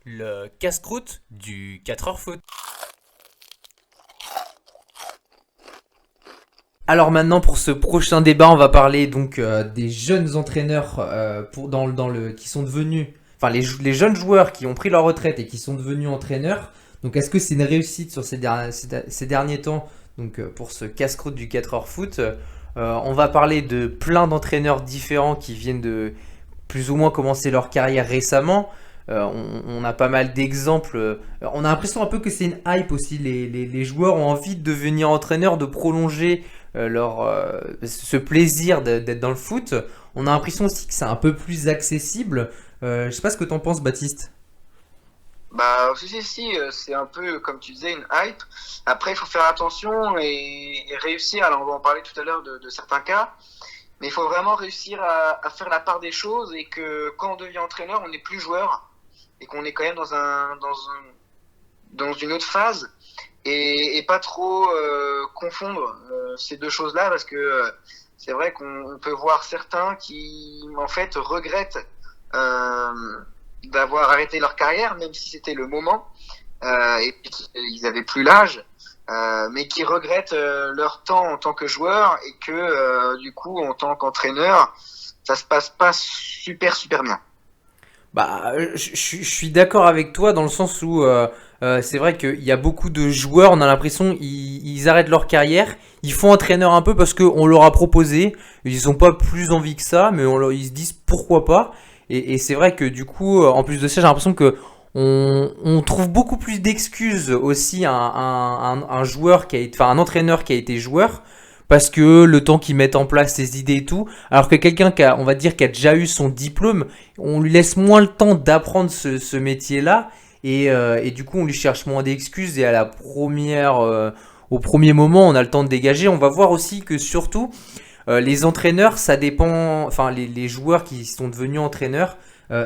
Le casse-croûte du 4h foot. Alors maintenant pour ce prochain débat, on va parler donc des jeunes entraîneurs qui sont devenus, enfin les jeunes joueurs qui ont pris leur retraite et qui sont devenus entraîneurs. Donc est-ce que c'est une réussite sur ces derniers temps donc pour ce casse-croûte du 4h foot. On va parler de plein d'entraîneurs différents qui viennent de plus ou moins commencer leur carrière récemment. On a pas mal d'exemples. On a l'impression un peu que c'est une hype aussi. Les joueurs ont envie de devenir entraîneurs, de prolonger ce plaisir d'être dans le foot. On a l'impression aussi que c'est un peu plus accessible. Je sais pas ce que t'en penses, Baptiste. Bah, si, c'est un peu, comme tu disais, une hype. Après, il faut faire attention et réussir. Alors, on va en parler tout à l'heure de certains cas. Mais il faut vraiment réussir à faire la part des choses et que quand on devient entraîneur, on n'est plus joueur et qu'on est quand même dans une autre phase et pas trop confondre ces deux choses-là parce que c'est vrai qu'on peut voir certains qui, en fait, regrettent euh, d'avoir arrêté leur carrière, même si c'était le moment, et puis ils avaient plus l'âge, mais qui regrettent leur temps en tant que joueur et que du coup, en tant qu'entraîneur, ça se passe pas super bien. Bah, je suis d'accord avec toi dans le sens où c'est vrai qu'il y a beaucoup de joueurs, on a l'impression ils arrêtent leur carrière, ils font entraîneur un peu parce qu'on leur a proposé, ils n'ont pas plus envie que ça, mais ils se disent pourquoi pas. Et c'est vrai que du coup, en plus de ça, j'ai l'impression que on trouve beaucoup plus d'excuses aussi à un joueur qui a été, enfin un entraîneur qui a été joueur parce que le temps qu'il mette en place ses idées et tout, alors que quelqu'un qui a, on va dire, qui a déjà eu son diplôme, on lui laisse moins le temps d'apprendre ce métier-là et du coup on lui cherche moins d'excuses et à la au premier moment on a le temps de dégager. On va voir aussi que surtout les entraîneurs, ça dépend, enfin les joueurs qui sont devenus entraîneurs,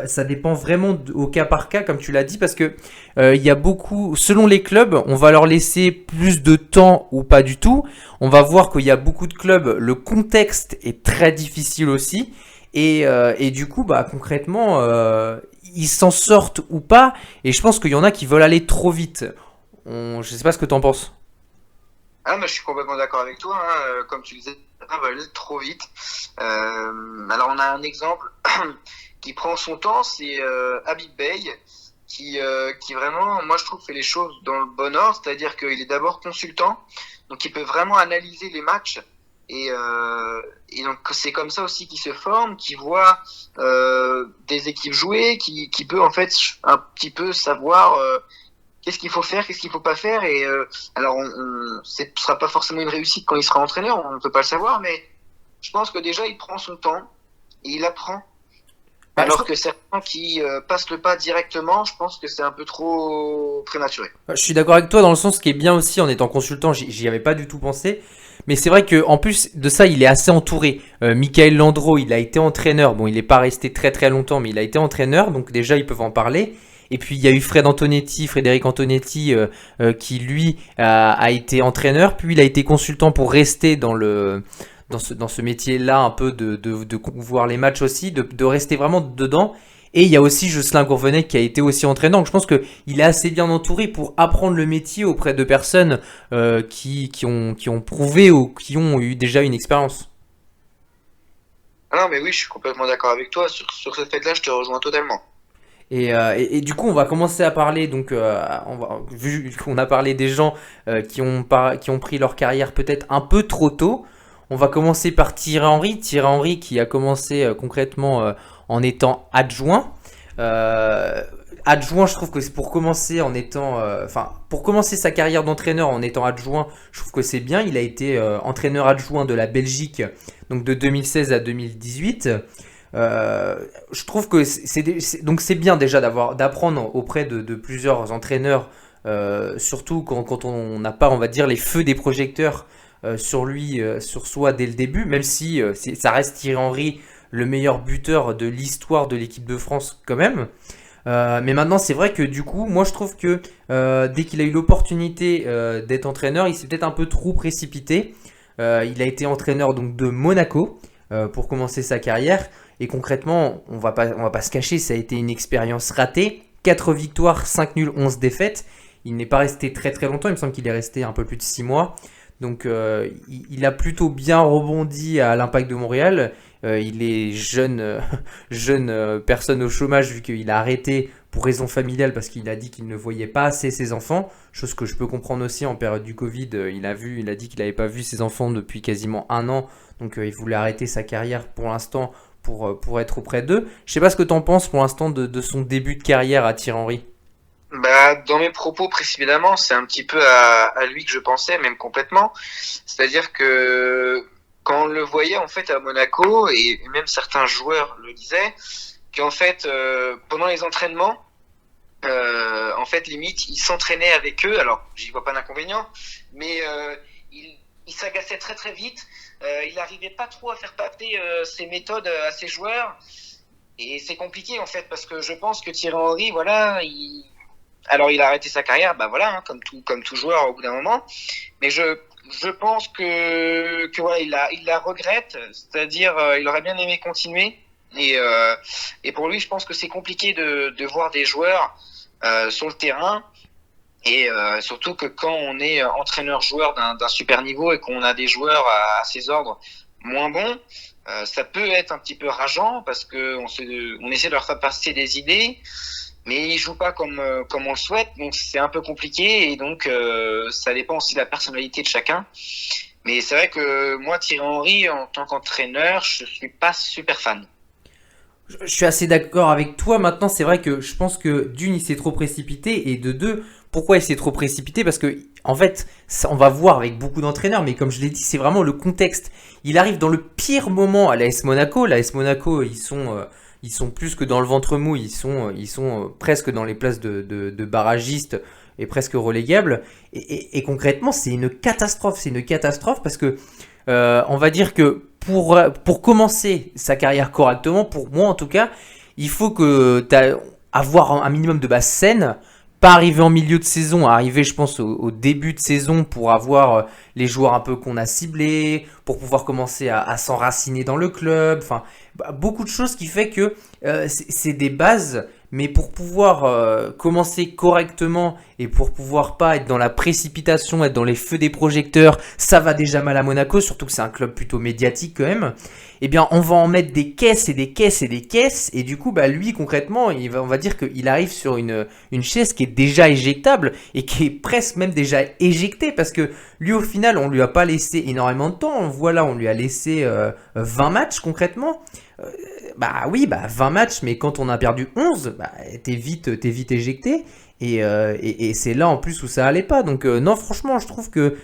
ça dépend vraiment au cas par cas, comme tu l'as dit, parce que il y a beaucoup, selon les clubs, on va leur laisser plus de temps ou pas du tout. On va voir qu'il y a beaucoup de clubs, le contexte est très difficile aussi, et du coup, bah concrètement, ils s'en sortent ou pas. Et je pense qu'il y en a qui veulent aller trop vite. Je sais pas ce que t'en penses. Ah, mais je suis complètement d'accord avec toi, hein. Comme tu disais, ça va aller trop vite. Alors, on a un exemple qui prend son temps, c'est Habib Bey, qui vraiment, moi je trouve, fait les choses dans le bon ordre, c'est-à-dire qu'il est d'abord consultant, donc il peut vraiment analyser les matchs. Et donc c'est comme ça aussi qu'il se forme, qu'il voit des équipes jouer, qui peut en fait un petit peu savoir qu'est-ce qu'il faut faire, qu'est-ce qu'il faut pas faire. Et alors, ce sera pas forcément une réussite quand il sera entraîneur, on ne peut pas le savoir, mais je pense que déjà il prend son temps et il apprend. Bah, Alors que certains qui passent le pas directement, je pense que c'est un peu trop prématuré. je suis d'accord avec toi dans le sens qui est bien aussi en étant consultant, j'y avais pas du tout pensé. Mais c'est vrai que en plus de ça, il est assez entouré. Michael Landreau, il a été entraîneur. Bon, il n'est pas resté très très longtemps, mais il a été entraîneur, donc déjà ils peuvent en parler. Et puis il y a eu Frédéric Antonetti, qui lui a été entraîneur, puis il a été consultant pour rester dans ce métier-là, un peu de voir les matchs aussi, de rester vraiment dedans. Et il y a aussi Jocelyn Gourvenec qui a été aussi entraîneur. Donc je pense qu'il est assez bien entouré pour apprendre le métier auprès de personnes qui ont prouvé ou qui ont eu déjà une expérience. Ah non, mais oui, je suis complètement d'accord avec toi. Sur ce fait-là, je te rejoins totalement. Et du coup, on va commencer à parler. Donc, vu qu'on a parlé des gens qui ont pris leur carrière peut-être un peu trop tôt, on va commencer par Thierry Henry. Thierry Henry qui a commencé concrètement en étant adjoint. Euh, Adjoint, je trouve que c'est pour commencer en étant, enfin, pour commencer sa carrière d'entraîneur en étant adjoint, je trouve que c'est bien. Il a été entraîneur adjoint de la Belgique, donc de 2016 à 2018. Je trouve que donc c'est bien déjà d'apprendre auprès de plusieurs entraîneurs, surtout quand on n'a pas, on va dire, les feux des projecteurs sur lui, sur soi dès le début, même si ça reste Thierry Henry, le meilleur buteur de l'histoire de l'équipe de France quand même. Mais maintenant, c'est vrai que du coup, moi je trouve que dès qu'il a eu l'opportunité d'être entraîneur, il s'est peut-être un peu trop précipité. Il a été entraîneur donc de Monaco pour commencer sa carrière. Et concrètement, on va pas se cacher, ça a été une expérience ratée. 4 victoires, 5 nuls, 11 défaites. Il n'est pas resté très très longtemps, il me semble qu'il est resté un peu plus de 6 mois. Donc il a plutôt bien rebondi à l'Impact de Montréal. Il est jeune, jeune personne au chômage vu qu'il a arrêté pour raison familiale parce qu'il a dit qu'il ne voyait pas assez ses enfants. Chose que je peux comprendre aussi en période du Covid. Il a dit qu'il n'avait pas vu ses enfants depuis quasiment un an. Donc il voulait arrêter sa carrière pour l'instant pour être auprès d'eux. Je sais pas ce que tu en penses pour l'instant de son début de carrière à Thierry Henry. Bah, dans mes propos précédemment, c'est un petit peu à lui que je pensais, même complètement. C'est-à-dire que quand on le voyait en fait à Monaco, et même certains joueurs le disaient, qu'en fait, pendant les entraînements, en fait, limite, il s'entraînait avec eux. Alors, j'y vois pas d'inconvénient, mais il s'agaçait très très vite. Il n'arrivait pas trop à faire passer ses méthodes à ses joueurs. Et c'est compliqué en fait, parce que je pense que Thierry Henry, voilà, alors il a arrêté sa carrière, bah voilà, hein, comme tout joueur au bout d'un moment. Mais je pense que voilà, il la regrette, c'est-à-dire il aurait bien aimé continuer. Et pour lui, je pense que c'est compliqué de voir des joueurs sur le terrain. Et surtout que quand on est entraîneur-joueur d'un super niveau et qu'on a des joueurs à ses ordres moins bons, ça peut être un petit peu rageant parce que on essaie de leur faire passer des idées, mais ils jouent pas comme on le souhaite, donc c'est un peu compliqué et donc ça dépend aussi de la personnalité de chacun. Mais c'est vrai que moi, Thierry Henry, en tant qu'entraîneur, je suis pas super fan. Je suis assez d'accord avec toi. Maintenant, c'est vrai que je pense que d'une, il s'est trop précipité et de deux, pourquoi il s'est trop précipité? Parce que, en fait, on va voir avec beaucoup d'entraîneurs, mais comme je l'ai dit, c'est vraiment le contexte. Il arrive dans le pire moment à l'AS Monaco. L'AS Monaco, ils sont plus que dans le ventre mou. Ils sont presque dans les places de barragistes et presque relégables. Et concrètement, c'est une catastrophe. C'est une catastrophe parce que on va dire que pour commencer sa carrière correctement, pour moi en tout cas, il faut que tu avoir un minimum de base saine, pas arriver en milieu de saison, arriver je pense au début de saison pour avoir les joueurs un peu qu'on a ciblés, pour pouvoir commencer à s'enraciner dans le club, enfin beaucoup de choses qui fait que c'est des bases, mais pour pouvoir commencer correctement et pour pouvoir pas être dans la précipitation, être dans les feux des projecteurs, ça va déjà mal à Monaco, surtout que c'est un club plutôt médiatique quand même. Eh bien, on va en mettre des caisses et des caisses et des caisses, et du coup, bah lui concrètement, on va dire qu'il arrive sur une chaise qui est déjà éjectable et qui est presque même déjà éjectée parce que lui au final, on lui a pas laissé énormément de temps. Voilà, on lui a laissé 20 matchs concrètement. Bah oui, bah 20 matchs, mais quand on a perdu 11, bah t'es vite éjecté. Et c'est là en plus où ça allait pas. Donc non, franchement, je trouve que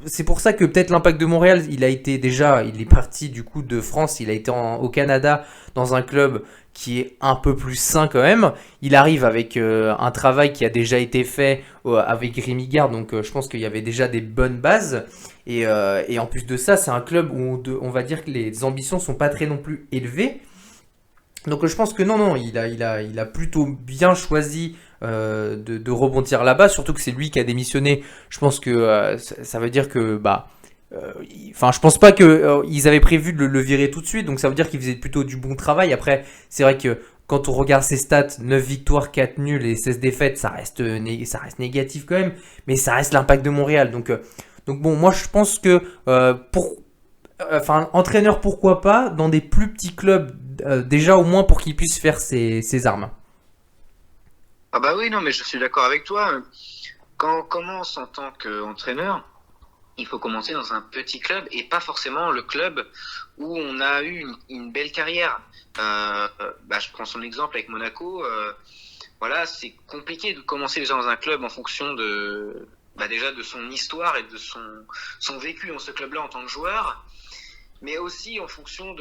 c'est pour ça que peut-être l'Impact de Montréal, il est parti du coup de France, il a été au Canada dans un club qui est un peu plus sain quand même. Il arrive avec un travail qui a déjà été fait avec Rémi Garde, donc je pense qu'il y avait déjà des bonnes bases. Et en plus de ça, c'est un club où on va dire que les ambitions sont pas très non plus élevées. Donc je pense que non, il a plutôt bien choisi de rebondir là-bas, surtout que c'est lui qui a démissionné. Je pense que ça veut dire que enfin je pense pas que ils avaient prévu de le virer tout de suite, donc ça veut dire qu'il faisait plutôt du bon travail. Après, c'est vrai que quand on regarde ses stats, 9 victoires, 4 nuls et 16 défaites, ça reste négatif quand même, mais ça reste l'Impact de Montréal. Donc bon, moi je pense que entraîneur pourquoi pas, dans des plus petits clubs, déjà au moins pour qu'il puisse faire ses armes. Ah bah oui, non, mais je suis d'accord avec toi. Quand on commence en tant qu'entraîneur, il faut commencer dans un petit club et pas forcément le club où on a eu une belle carrière. Je prends son exemple avec Monaco. Voilà, c'est compliqué de commencer déjà dans un club en fonction déjà de son histoire et de son vécu dans ce club-là en tant que joueur, mais aussi en fonction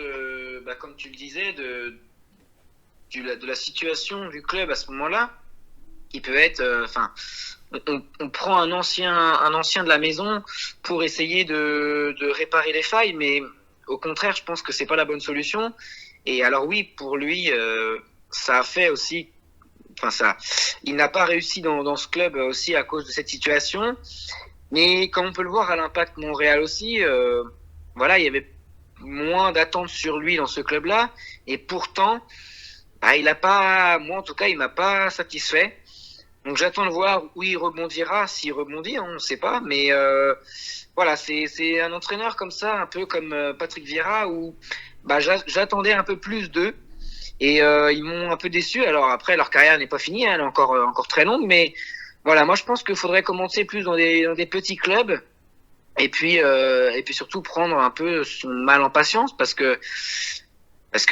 comme tu le disais, de la situation du club à ce moment-là. Il peut être, on prend un ancien de la maison pour essayer de réparer les failles, mais au contraire, je pense que c'est pas la bonne solution. Et alors oui, pour lui, ça a fait aussi, il n'a pas réussi dans ce club aussi à cause de cette situation. Mais comme on peut le voir à l'Impact Montréal aussi, il y avait moins d'attentes sur lui dans ce club-là, et pourtant, bah, moi en tout cas, il m'a pas satisfait. Donc j'attends de voir où il rebondira, s'il rebondit, hein, on ne sait pas. Mais voilà, c'est un entraîneur comme ça, un peu comme Patrick Vieira, où bah, j'attendais un peu plus d'eux. Et ils m'ont un peu déçu. Alors après, leur carrière n'est pas finie, hein, elle est encore très longue. Mais voilà, moi je pense qu'il faudrait commencer plus dans des petits clubs. Et puis surtout prendre un peu son mal en patience parce que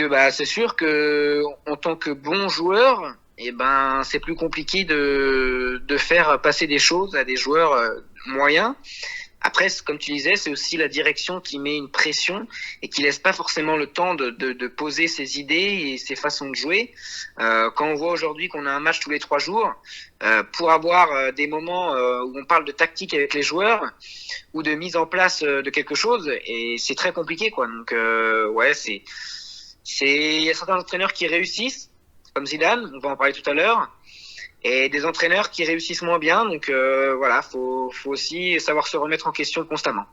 bah c'est sûr que en tant que bon joueur, et ben c'est plus compliqué de faire passer des choses à des joueurs moyens. Après, comme tu disais, c'est aussi la direction qui met une pression et qui laisse pas forcément le temps de poser ses idées et ses façons de jouer. Quand on voit aujourd'hui qu'on a un match tous les 3 jours, pour avoir des moments où on parle de tactique avec les joueurs ou de mise en place de quelque chose, et c'est très compliqué, quoi. Donc, ouais, il y a certains entraîneurs qui réussissent, comme Zidane, on va en parler tout à l'heure, et des entraîneurs qui réussissent moins bien. Donc voilà, faut aussi savoir se remettre en question constamment.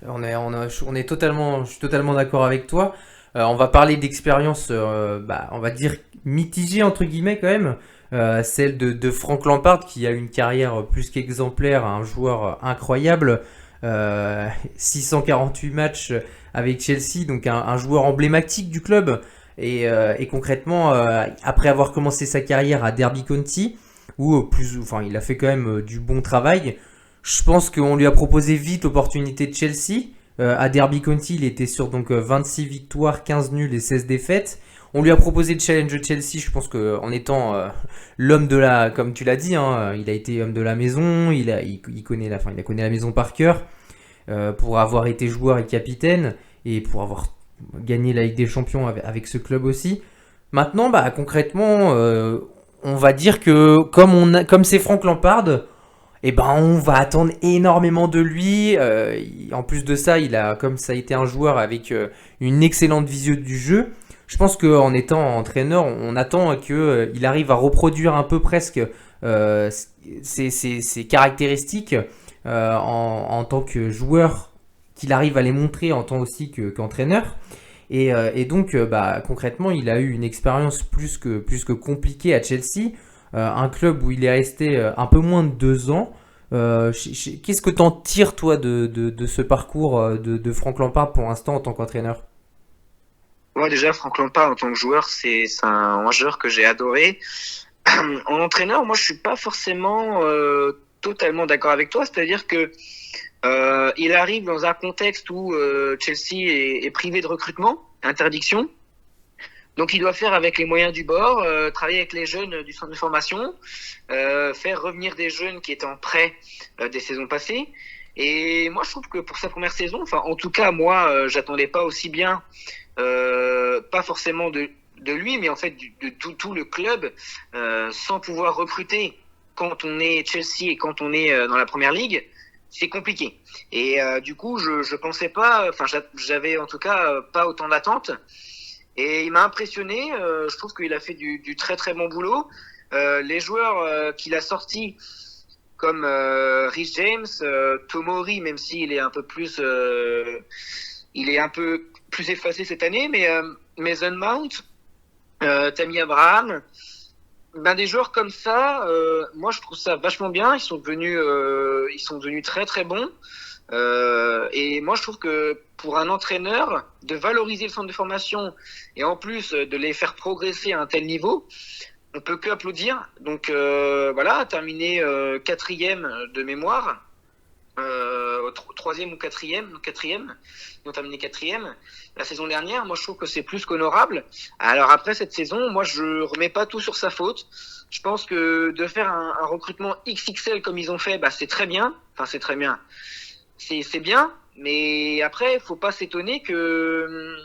Je suis totalement d'accord avec toi. On va parler d'expérience, on va dire mitigée entre guillemets quand même. Celle de Frank Lampard qui a une carrière plus qu'exemplaire, un joueur incroyable. 648 matchs avec Chelsea, donc un joueur emblématique du club. Et concrètement, après avoir commencé sa carrière à Derby County, enfin, il a fait quand même du bon travail. Je pense qu'on lui a proposé vite l'opportunité de Chelsea. À Derby County, il était sur donc 26 victoires, 15 nuls et 16 défaites. On lui a proposé de challenge Chelsea, je pense qu'en étant l'homme de la, comme tu l'as dit, hein, il a été homme de la maison, il connaît il connaît la maison par cœur, pour avoir été joueur et capitaine et pour avoir gagné la Ligue des Champions avec ce club aussi. Maintenant, bah concrètement, on va dire que comme c'est Frank Lampard, eh ben on va attendre énormément de lui. En plus de ça, comme ça a été un joueur avec une excellente vision du jeu. Je pense qu'en étant entraîneur, on attend qu'il arrive à reproduire un peu presque ses caractéristiques en tant que joueur, qu'il arrive à les montrer en tant aussi qu'entraîneur. Et donc, bah, concrètement, il a eu une expérience plus que compliquée à Chelsea, un club où il est resté un peu moins de 2 ans. Qu'est-ce que t'en tires, toi, de ce parcours de Frank Lampard pour l'instant en tant qu'entraîneur? Moi déjà, Frank Lampard en tant que joueur, c'est un joueur que j'ai adoré. En entraîneur, moi je suis pas forcément totalement d'accord avec toi. C'est-à-dire que il arrive dans un contexte où Chelsea est privé de recrutement, interdiction. Donc il doit faire avec les moyens du bord, travailler avec les jeunes du centre de formation, faire revenir des jeunes qui étaient en prêt des saisons passées. Et moi je trouve que pour sa première saison, enfin en tout cas moi j'attendais pas aussi bien, pas forcément de lui, mais en fait de tout le club, sans pouvoir recruter quand on est Chelsea et quand on est dans la première ligue. C'est compliqué. Et du coup, je pensais pas, enfin, j'avais en tout cas pas autant d'attentes. Et il m'a impressionné. Je trouve qu'il a fait du très très bon boulot. Les joueurs qu'il a sortis, comme Rhys James, Tomori, même s'il est un peu plus, il est un peu plus effacé cette année, mais Mason Mount, Tammy Abraham. Ben des joueurs comme ça, moi je trouve ça vachement bien. Ils sont devenus très très bons. Et moi je trouve que pour un entraîneur, de valoriser le centre de formation et en plus de les faire progresser à un tel niveau, on peut que applaudir. Donc voilà, terminé quatrième de mémoire. Troisième ou quatrième, ils ont terminé quatrième la saison dernière. Moi, je trouve que c'est plus qu'honorable. Alors après cette saison, moi, je remets pas tout sur sa faute. Je pense que de faire un recrutement XXL comme ils ont fait, bah c'est très bien. Enfin, c'est très bien. C'est bien, mais après, faut pas s'étonner que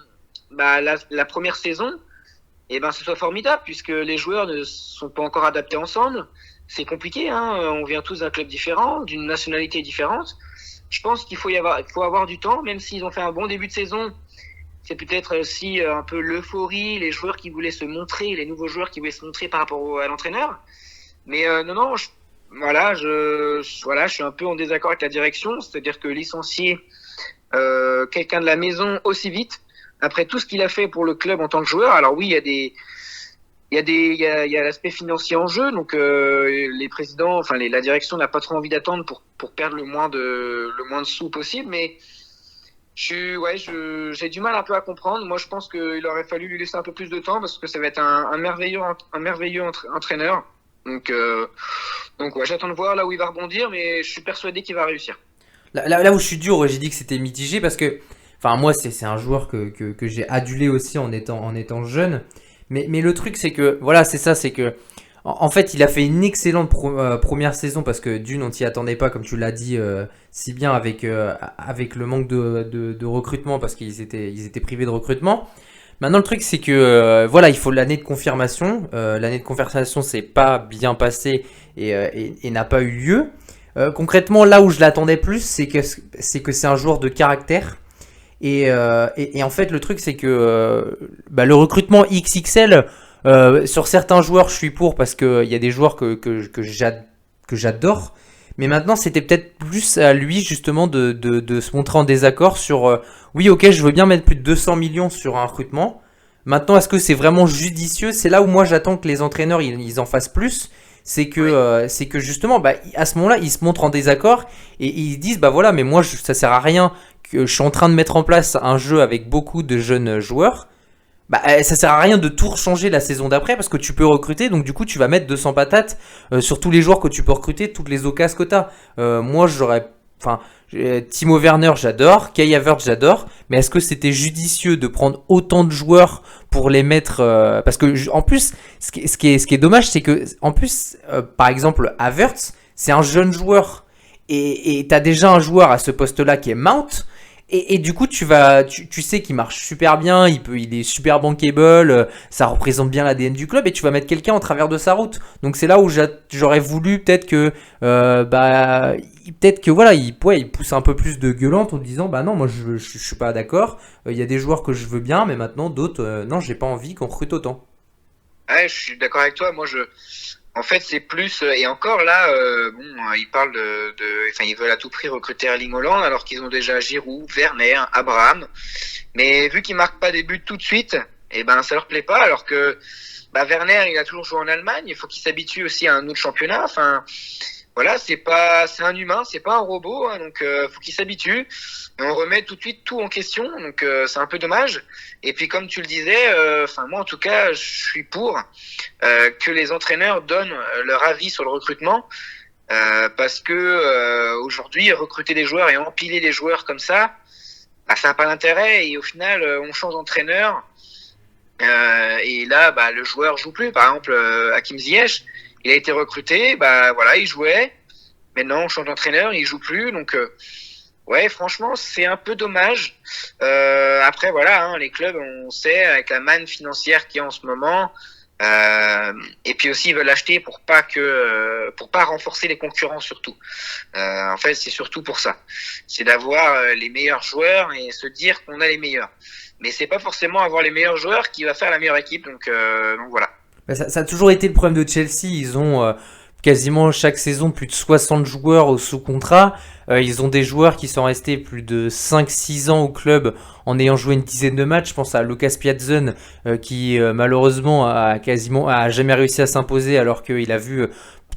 bah la première saison, et ben ce soit formidable puisque les joueurs ne sont pas encore adaptés ensemble. C'est compliqué, hein. On vient tous d'un club différent, d'une nationalité différente. Je pense qu'il faut il faut avoir du temps, même s'ils ont fait un bon début de saison. C'est peut-être aussi un peu l'euphorie, les joueurs qui voulaient se montrer, les nouveaux joueurs qui voulaient se montrer par rapport à l'entraîneur. Mais non, voilà, je suis un peu en désaccord avec la direction, c'est-à-dire que licencier quelqu'un de la maison aussi vite, après tout ce qu'il a fait pour le club en tant que joueur. Alors oui, il y a l'aspect financier en jeu, donc les présidents, enfin la direction n'a pas trop envie d'attendre pour perdre le moins de sous possible, mais j'ai du mal un peu à comprendre. Moi, je pense qu'il aurait fallu lui laisser un peu plus de temps parce que ça va être un merveilleux entraîneur. Donc, euh, donc ouais, j'attends de voir là où il va rebondir, mais je suis persuadé qu'il va réussir. Là où je suis dur, j'ai dit que c'était mitigé parce que, enfin, moi, c'est un joueur que j'ai adulé aussi en étant jeune. Mais le truc, c'est que, voilà, c'est ça, c'est que, en fait, il a fait une excellente première saison parce que d'une, on t'y attendait pas, comme tu l'as dit si bien, avec le manque de recrutement parce ils étaient privés de recrutement. Maintenant, le truc, c'est que, voilà, il faut l'année de confirmation. L'année de confirmation, c'est pas bien passé et n'a pas eu lieu. Concrètement, là où je l'attendais plus, c'est que c'est un joueur de caractère. Et en fait, le truc, c'est que bah, le recrutement XXL, sur certains joueurs, je suis pour parce qu'il y a des joueurs que j'adore. Mais maintenant, c'était peut-être plus à lui, justement, de se montrer en désaccord sur oui, ok, je veux bien mettre plus de 200 millions sur un recrutement. Maintenant, est-ce que c'est vraiment judicieux? C'est là où moi, j'attends que les entraîneurs ils en fassent plus. Oui. C'est que justement, bah, à ce moment-là, ils se montrent en désaccord et ils disent, bah voilà, mais moi, ça sert à rien que je suis en train de mettre en place un jeu avec beaucoup de jeunes joueurs. Bah, ça sert à rien de tout changer la saison d'après parce que tu peux recruter, donc du coup tu vas mettre 200 patates sur tous les joueurs que tu peux recruter, toutes les occasions que tu as. Moi j'aurais. Enfin, Timo Werner j'adore, Kai Havertz j'adore, mais est-ce que c'était judicieux de prendre autant de joueurs pour les mettre parce que en plus, ce qui est dommage, c'est que en plus, par exemple, Havertz, c'est un jeune joueur et t'as déjà un joueur à ce poste-là qui est Mount. Et du coup, tu sais qu'il marche super bien, il est super bankable, ça représente bien l'ADN du club, et tu vas mettre quelqu'un en travers de sa route. Donc c'est là où j'aurais voulu peut-être que voilà, il pousse un peu plus de gueulante en disant bah non, moi je suis pas d'accord. Il y a des joueurs que je veux bien, mais maintenant d'autres, non, j'ai pas envie qu'on recrute autant. Ouais, je suis d'accord avec toi. En fait, c'est plus et encore là, ils parlent enfin, ils veulent à tout prix recruter Erling Haaland alors qu'ils ont déjà Giroud, Werner, Abraham. Mais vu qu'ils marquent pas des buts tout de suite, et ben ça leur plaît pas. Alors que bah, Werner, il a toujours joué en Allemagne. Il faut qu'il s'habitue aussi à un autre championnat. Enfin, voilà, c'est un humain, c'est pas un robot, hein, donc faut qu'il s'habitue. Et on remet tout de suite tout en question, donc c'est un peu dommage. Et puis comme tu le disais, enfin moi en tout cas, je suis pour que les entraîneurs donnent leur avis sur le recrutement, parce que aujourd'hui recruter des joueurs et empiler les joueurs comme ça, bah, ça n'a pas d'intérêt. Et au final, on change d'entraîneur. Et là, bah, le joueur joue plus. Par exemple, Hakim Ziyech, il a été recruté, bah voilà, il jouait. Maintenant, on change d'entraîneur, il joue plus. Donc, ouais, franchement, c'est un peu dommage. Après, voilà, hein, les clubs, on sait, avec la manne financière qu'il y a en ce moment, et puis aussi, ils veulent acheter pour pas renforcer les concurrents surtout. En fait, c'est surtout pour ça. C'est d'avoir les meilleurs joueurs et se dire qu'on a les meilleurs. Mais c'est pas forcément avoir les meilleurs joueurs qui va faire la meilleure équipe. Donc voilà. Bah, ça a toujours été le problème de Chelsea. Ils ont quasiment chaque saison plus de 60 joueurs sous contrat. Ils ont des joueurs qui sont restés plus de 5-6 ans au club en ayant joué une dizaine de matchs. Je pense à Lucas Piazon qui malheureusement a jamais réussi à s'imposer alors qu'il a vu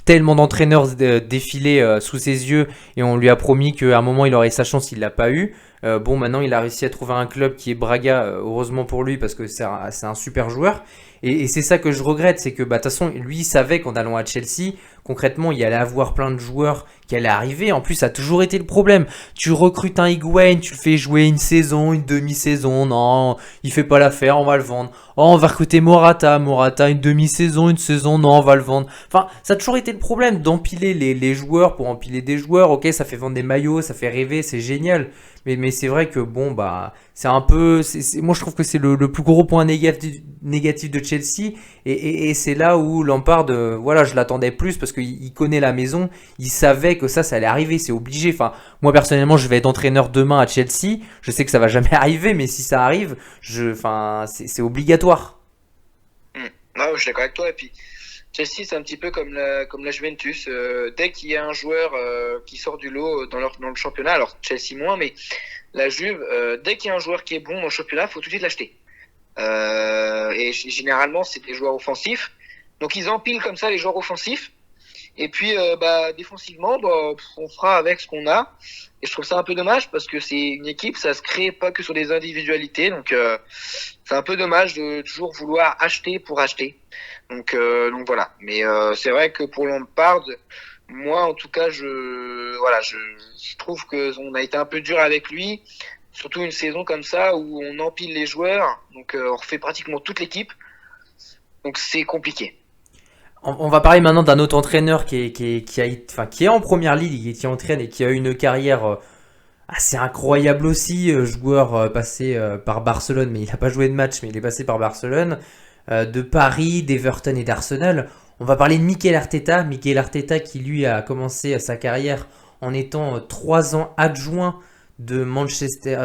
tellement d'entraîneurs défiler sous ses yeux et on lui a promis qu'à un moment il aurait sa chance, il l'a pas eu. Bon, maintenant il a réussi à trouver un club qui est Braga, heureusement pour lui parce que c'est un super joueur. Et c'est ça que je regrette, c'est que bah, de toute façon, lui il savait qu'en allant à Chelsea, concrètement, il allait avoir plein de joueurs qui allaient arriver. En plus, ça a toujours été le problème. Tu recrutes un Higuain, tu le fais jouer une saison, une demi-saison. Non, il fait pas l'affaire, on va le vendre. Oh, on va recruter Morata, une demi-saison, une saison, non, on va le vendre. Enfin, ça a toujours été le problème d'empiler les joueurs pour empiler des joueurs. Ok, ça fait vendre des maillots, ça fait rêver, c'est génial. Mais c'est vrai que bon, bah, c'est un peu. Moi, je trouve que c'est le plus gros point négatif de Chelsea. Et c'est là où Lampard, voilà, je l'attendais plus parce qu'il connaît la maison. Il savait que ça allait arriver, c'est obligé. Enfin, moi, personnellement, je vais être entraîneur demain à Chelsea. Je sais que ça va jamais arriver, mais si ça arrive, enfin, c'est obligatoire. Ouais, je suis d'accord avec toi. Et puis, Chelsea, c'est un petit peu comme la Juventus. Dès qu'il y a un joueur qui sort du lot dans le championnat, alors Chelsea moins, mais la Juve, dès qu'il y a un joueur qui est bon dans le championnat, faut tout de suite l'acheter. Et généralement, c'est des joueurs offensifs. Donc, ils empilent comme ça les joueurs offensifs. Et puis, défensivement, on fera avec ce qu'on a. Et je trouve ça un peu dommage parce que c'est une équipe, ça se crée pas que sur des individualités. Donc, c'est un peu dommage de toujours vouloir acheter pour acheter. Donc voilà. Mais c'est vrai que pour Lampard, moi, en tout cas, je trouve que on a été un peu dur avec lui. Surtout une saison comme ça où on empile les joueurs. Donc, on refait pratiquement toute l'équipe. Donc, c'est compliqué. On va parler maintenant d'un autre entraîneur qui est en première ligue et qui entraîne et qui a eu une carrière assez incroyable aussi. Joueur passé par Barcelone, mais il n'a pas joué de match, mais il est passé par Barcelone, de Paris, d'Everton et d'Arsenal. On va parler de Mikel Arteta. Mikel Arteta qui lui a commencé sa carrière en étant 3 ans adjoint de Manchester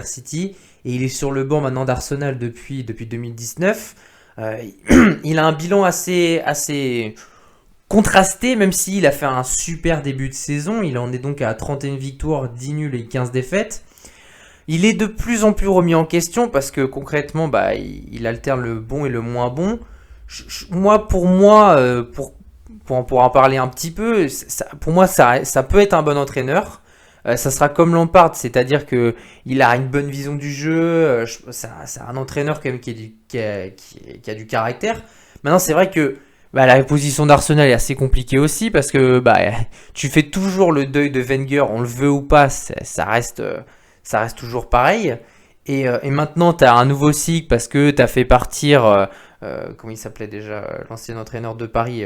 City. Et il est sur le banc maintenant d'Arsenal depuis 2019. Euh, il a un bilan assez contrasté, même s'il a fait un super début de saison. Il en est donc à 31 victoires, 10 nuls et 15 défaites. Il est de plus en plus remis en question parce que concrètement, il alterne le bon et le moins bon. Pour moi, pour en parler un petit peu, pour moi, ça peut être un bon entraîneur. Ça sera comme Lampard, c'est-à-dire que il a une bonne vision du jeu. C'est un entraîneur quand même qui a du caractère. Maintenant, c'est vrai que la position d'Arsenal est assez compliquée aussi parce que tu fais toujours le deuil de Wenger, on le veut ou pas, ça reste toujours pareil. Et maintenant, tu as un nouveau cycle parce que tu as fait partir, comment il s'appelait déjà, l'ancien entraîneur de Paris,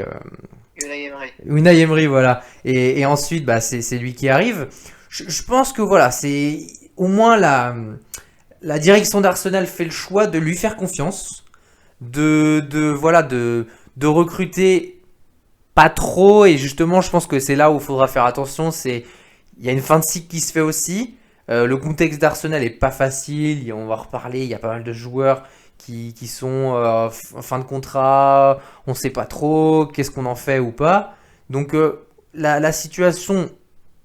Unai Emery. Unai Emery, voilà. Et ensuite, c'est lui qui arrive. Je pense que voilà, c'est au moins la direction d'Arsenal fait le choix de lui faire confiance, de recruter pas trop. Et justement, je pense que c'est là où il faudra faire attention. Il y a une fin de cycle qui se fait aussi. Le contexte d'Arsenal est pas facile. On va reparler. Il y a pas mal de joueurs qui sont en fin de contrat. On sait pas trop qu'est-ce qu'on en fait ou pas. Donc la situation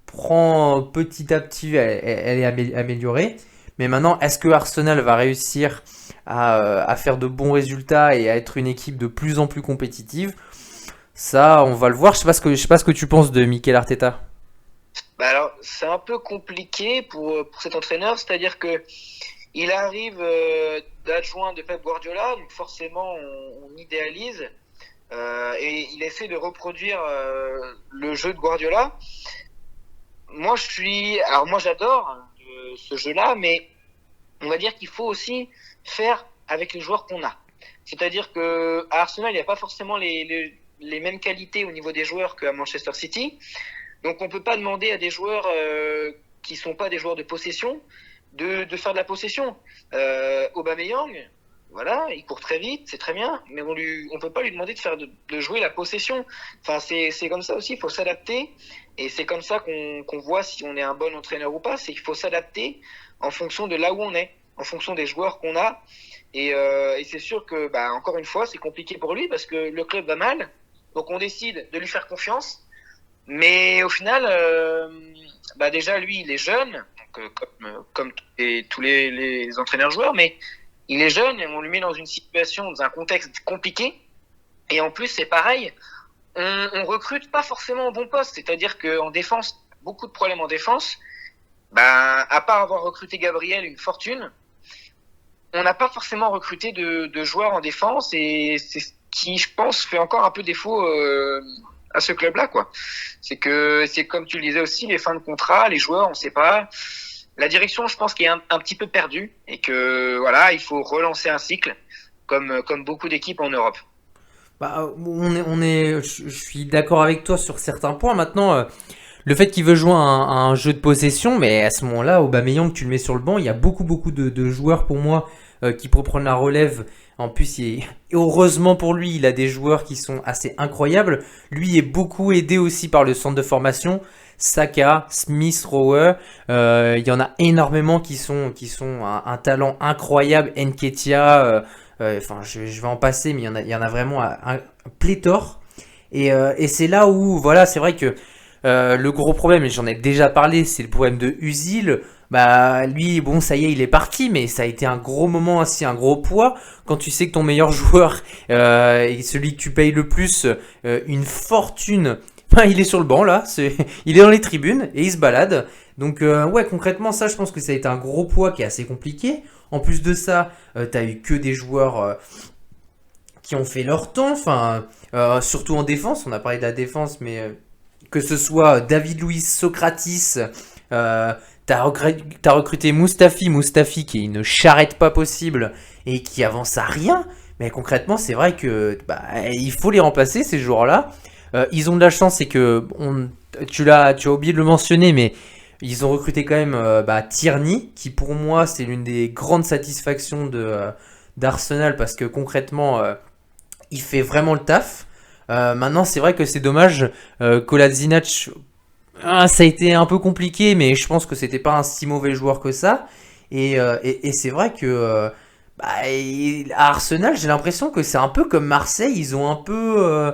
prend petit à petit, elle est améliorée. Mais maintenant, est-ce que Arsenal va réussir à faire de bons résultats et à être une équipe de plus en plus compétitive? Ça, on va le voir. Je sais pas ce que tu penses de Mikel Arteta. Alors, c'est un peu compliqué pour cet entraîneur, c'est-à-dire que il arrive d'adjoint de Pep Guardiola, donc forcément on idéalise et il essaie de reproduire le jeu de Guardiola. Moi j'adore ce jeu-là, mais on va dire qu'il faut aussi faire avec les joueurs qu'on a. C'est-à-dire que à Arsenal, il n'y a pas forcément les mêmes qualités au niveau des joueurs qu'à Manchester City. Donc on peut pas demander à des joueurs qui sont pas des joueurs de possession de faire de la possession. Aubameyang, voilà, il court très vite, c'est très bien, mais on peut pas lui demander de jouer la possession. Enfin c'est comme ça aussi, il faut s'adapter et c'est comme ça qu'on voit si on est un bon entraîneur ou pas, c'est qu'il faut s'adapter en fonction de là où on est, en fonction des joueurs qu'on a et c'est sûr que encore une fois, c'est compliqué pour lui parce que le club va mal. Donc on décide de lui faire confiance. Mais au final, déjà lui, il est jeune, donc, comme tous les entraîneurs-joueurs, mais il est jeune et on lui met dans une situation, dans un contexte compliqué. Et en plus, c'est pareil, on recrute pas forcément au bon poste, c'est-à-dire qu'en défense, beaucoup de problèmes en défense. À part avoir recruté Gabriel une fortune, on n'a pas forcément recruté de joueurs en défense et c'est ce qui, je pense, fait encore un peu défaut à ce club-là, quoi. C'est comme tu le disais aussi, les fins de contrat, les joueurs, on sait pas. La direction, je pense, qui est un petit peu perdue et que voilà, il faut relancer un cycle comme beaucoup d'équipes en Europe. Je suis d'accord avec toi sur certains points. Maintenant, le fait qu'il veut jouer un jeu de possession, mais à ce moment-là, Aubameyang, tu le mets sur le banc, il y a beaucoup de joueurs pour moi qui pourraient prendre la relève. En plus, et heureusement pour lui, il a des joueurs qui sont assez incroyables. Lui est beaucoup aidé aussi par le centre de formation. Saka, Smith Rowe, il y en a énormément qui sont un talent incroyable. Nketiah, je vais en passer, mais il y en a vraiment un pléthore. Et c'est là où, voilà, c'est vrai que le gros problème, et j'en ai déjà parlé, c'est le problème de Özil. bah lui, bon, ça y est, il est parti, mais ça a été un gros moment aussi, un gros poids quand tu sais que ton meilleur joueur et celui que tu payes le plus, une fortune. Enfin, il est sur le banc là, il est dans les tribunes et il se balade. Donc ouais, concrètement, ça, je pense que ça a été un gros poids qui est assez compliqué. En plus de ça, t'as eu que des joueurs qui ont fait leur temps. Enfin, surtout en défense. On a parlé de la défense, mais que ce soit David Luiz, Socratis. T'as recruté Mustafi qui est une charrette pas possible et qui avance à rien. Mais concrètement, c'est vrai que bah, il faut les remplacer ces joueurs-là. Ils ont de la chance, c'est que tu as oublié de le mentionner, mais ils ont recruté quand même Tierney, qui pour moi c'est l'une des grandes satisfactions d'Arsenal parce que concrètement il fait vraiment le taf. Maintenant, c'est vrai que c'est dommage. Kolasinac, ça a été un peu compliqué, mais je pense que c'était pas un si mauvais joueur que ça. Et c'est vrai que à Arsenal, j'ai l'impression que c'est un peu comme Marseille. Ils ont un peu,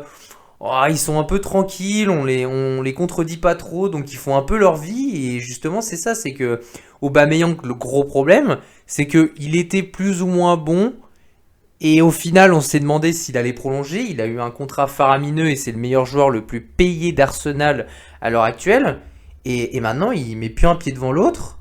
ils sont un peu tranquilles. On les contredit pas trop, donc ils font un peu leur vie. Et justement, c'est ça, c'est que Aubameyang, le gros problème, c'est que il était plus ou moins bon. Et au final, on s'est demandé s'il allait prolonger. Il a eu un contrat faramineux et c'est le meilleur joueur le plus payé d'Arsenal à l'heure actuelle. Et maintenant, il met plus un pied devant l'autre.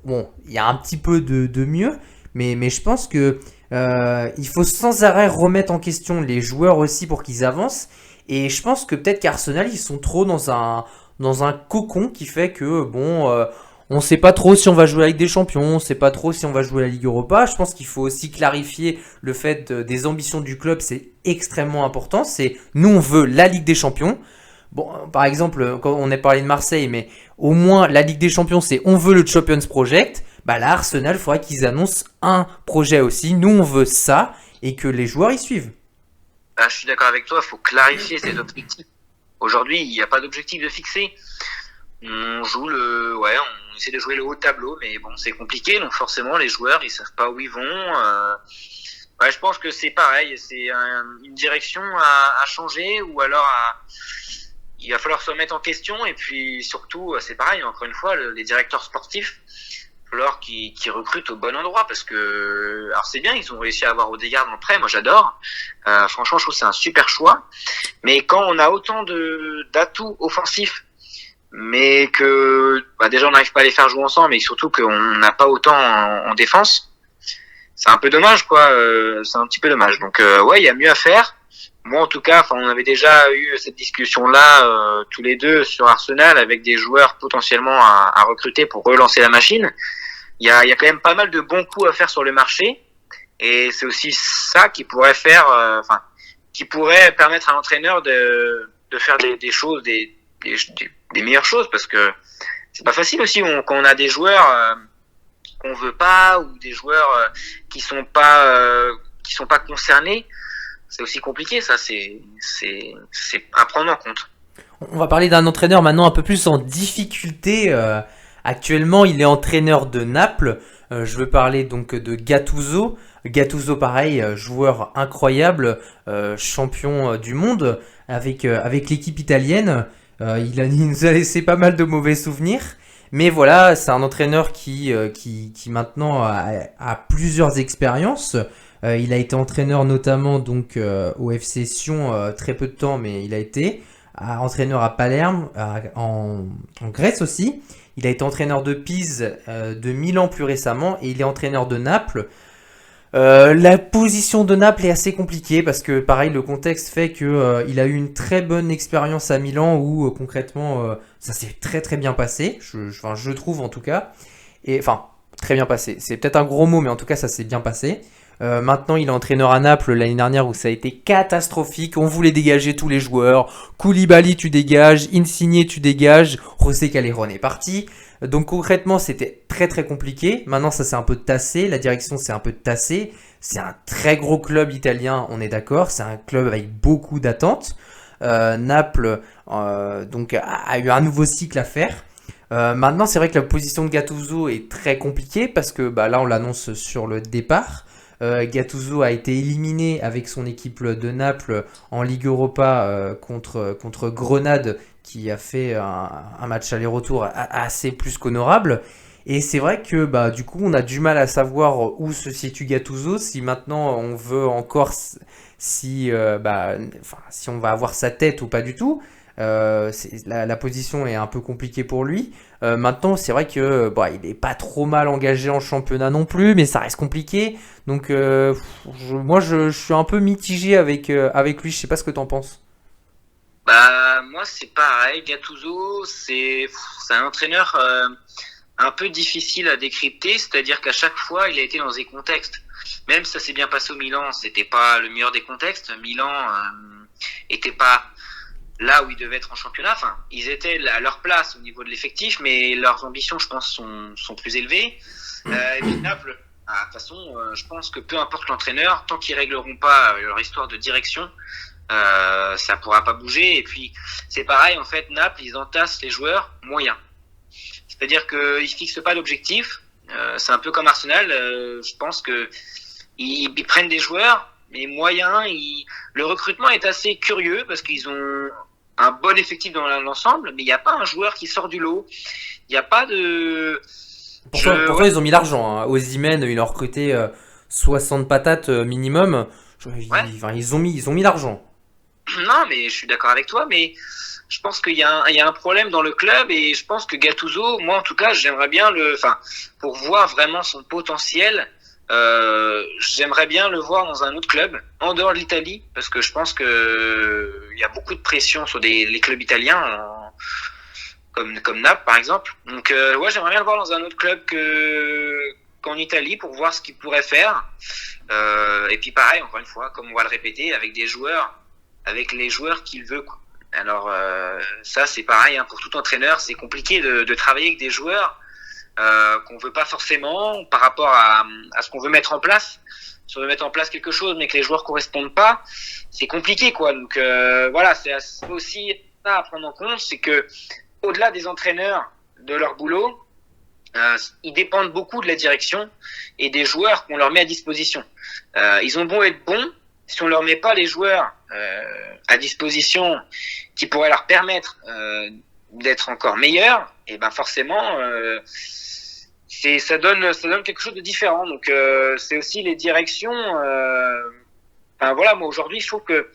Bon, il y a un petit peu de mieux, mais je pense que il faut sans arrêt remettre en question les joueurs aussi pour qu'ils avancent. Et je pense que peut-être qu'Arsenal, ils sont trop dans un cocon qui fait que, bon, on sait pas trop si on va jouer la Ligue des Champions, on sait pas trop si on va jouer la Ligue Europa. Je pense qu'il faut aussi clarifier le fait des ambitions du club, c'est extrêmement important. C'est nous, on veut la Ligue des Champions. Bon, par exemple, quand on a parlé de Marseille, mais au moins la Ligue des Champions, c'est on veut le Champions Project. Bah là, Arsenal, il faudrait qu'ils annoncent un projet aussi. Nous, on veut ça et que les joueurs y suivent. Ah, je suis d'accord avec toi, il faut clarifier ces objectifs. Aujourd'hui, il n'y a pas d'objectif de fixer. On essaie de jouer le haut tableau, mais bon, c'est compliqué, donc forcément, les joueurs, ils savent pas où ils vont. Je pense que c'est pareil, c'est une direction à changer, ou alors il va falloir se remettre en question, et puis surtout, c'est pareil, encore une fois, les directeurs sportifs, il va falloir qu'ils recrutent au bon endroit, parce que, alors c'est bien, ils ont réussi à avoir Odegaard en prêt, moi j'adore, franchement, je trouve que c'est un super choix, mais quand on a autant d'atouts offensifs, mais que déjà on n'arrive pas à les faire jouer ensemble, et surtout qu'on n'a pas autant en défense, c'est un peu dommage, quoi. C'est un petit peu dommage. Donc il y a mieux à faire. Moi en tout cas, on avait déjà eu cette discussion là tous les deux sur Arsenal avec des joueurs potentiellement à recruter pour relancer la machine. Il y a quand même pas mal de bons coups à faire sur le marché, et c'est aussi ça qui pourrait qui pourrait permettre à l'entraîneur de faire des choses, des meilleures choses, parce que c'est pas facile aussi quand on a des joueurs qu'on veut pas, ou des joueurs qui sont pas concernés. C'est aussi compliqué, ça, c'est à prendre en compte. On va parler d'un entraîneur maintenant un peu plus en difficulté. Actuellement, il est entraîneur de Naples. Je veux parler donc de Gattuso. Gattuso, pareil, joueur incroyable, champion du monde avec l'équipe italienne. Il nous a laissé pas mal de mauvais souvenirs. Mais voilà, c'est un entraîneur qui maintenant a plusieurs expériences. Il a été entraîneur notamment donc au FC Sion très peu de temps, mais il a été entraîneur à Palerme, en Grèce aussi. Il a été entraîneur de Pise, de Milan plus récemment, et il est entraîneur de Naples. La position de Naples est assez compliquée parce que pareil, le contexte fait que il a eu une très bonne expérience à Milan où concrètement ça s'est très très bien passé, je trouve en tout cas, et enfin très bien passé, c'est peut-être un gros mot, mais en tout cas ça s'est bien passé. Maintenant il est entraîneur à Naples l'année dernière où ça a été catastrophique, on voulait dégager tous les joueurs, Koulibaly tu dégages, Insigne tu dégages, José Calderón est parti. Donc concrètement, c'était très très compliqué. Maintenant, ça s'est un peu tassé. La direction s'est un peu tassée. C'est un très gros club italien, on est d'accord. C'est un club avec beaucoup d'attentes. Naples donc a eu un nouveau cycle à faire. Maintenant, c'est vrai que la position de Gattuso est très compliquée parce que là, on l'annonce sur le départ. Gattuso a été éliminé avec son équipe de Naples en Ligue Europa contre Grenade, qui a fait un match aller-retour assez plus qu'honorable. Et c'est vrai que bah du coup on a du mal à savoir où se situe Gattuso, si maintenant on veut encore si bah enfin si on va avoir sa tête ou pas du tout. La position est un peu compliquée pour lui. Maintenant c'est vrai que bah, il est pas trop mal engagé en championnat non plus, mais ça reste compliqué. Donc moi je suis un peu mitigé avec lui. Je sais pas ce que t'en penses. Bah moi c'est pareil, Gattuso c'est un entraîneur un peu difficile à décrypter, c'est-à-dire qu'à chaque fois il a été dans des contextes. Même si ça s'est bien passé au Milan, c'était pas le meilleur des contextes. Milan était pas là où ils devaient être en championnat. Enfin, ils étaient à leur place au niveau de l'effectif, mais leurs ambitions, je pense, sont plus élevées. Et puis Naples, de toute façon, je pense que peu importe l'entraîneur, tant qu'ils régleront pas leur histoire de direction, ça pourra pas bouger. Et puis, c'est pareil, en fait, Naples, ils entassent les joueurs moyens. C'est-à-dire qu'ils fixent pas d'objectif. C'est un peu comme Arsenal. Je pense que ils prennent des joueurs, mais moyens. Le recrutement est assez curieux parce qu'ils ont un bon effectif dans l'ensemble, mais il n'y a pas un joueur qui sort du lot. Il n'y a pas de. Pourtant, ils ont mis l'argent. Hein. Osimhen, ils ont recruté 60 patates minimum. Ouais. Enfin, ils ont mis l'argent. Non, mais je suis d'accord avec toi, mais je pense qu'il y a un problème dans le club et je pense que Gattuso, moi en tout cas, j'aimerais bien enfin, pour voir vraiment son potentiel, j'aimerais bien le voir dans un autre club, en dehors de l'Italie, parce que je pense que il y a beaucoup de pression sur les clubs italiens, comme Naples par exemple. Donc ouais, j'aimerais bien le voir dans un autre club qu'en Italie pour voir ce qu'il pourrait faire. Et puis pareil, encore une fois, comme on va le répéter, avec les joueurs qu'il veut. Alors ça c'est pareil hein, pour tout entraîneur, c'est compliqué de travailler avec des joueurs qu'on veut pas forcément par rapport à ce qu'on veut mettre en place. Si on veut mettre en place quelque chose mais que les joueurs correspondent pas, c'est compliqué quoi. Donc voilà, c'est aussi ça à prendre en compte, c'est que au-delà des entraîneurs, de leur boulot, ils dépendent beaucoup de la direction et des joueurs qu'on leur met à disposition. Ils ont beau être bons, si on leur met pas les joueurs à disposition qui pourraient leur permettre d'être encore meilleurs, et ben forcément ça donne quelque chose de différent. Donc c'est aussi les directions. Enfin voilà, moi aujourd'hui je trouve que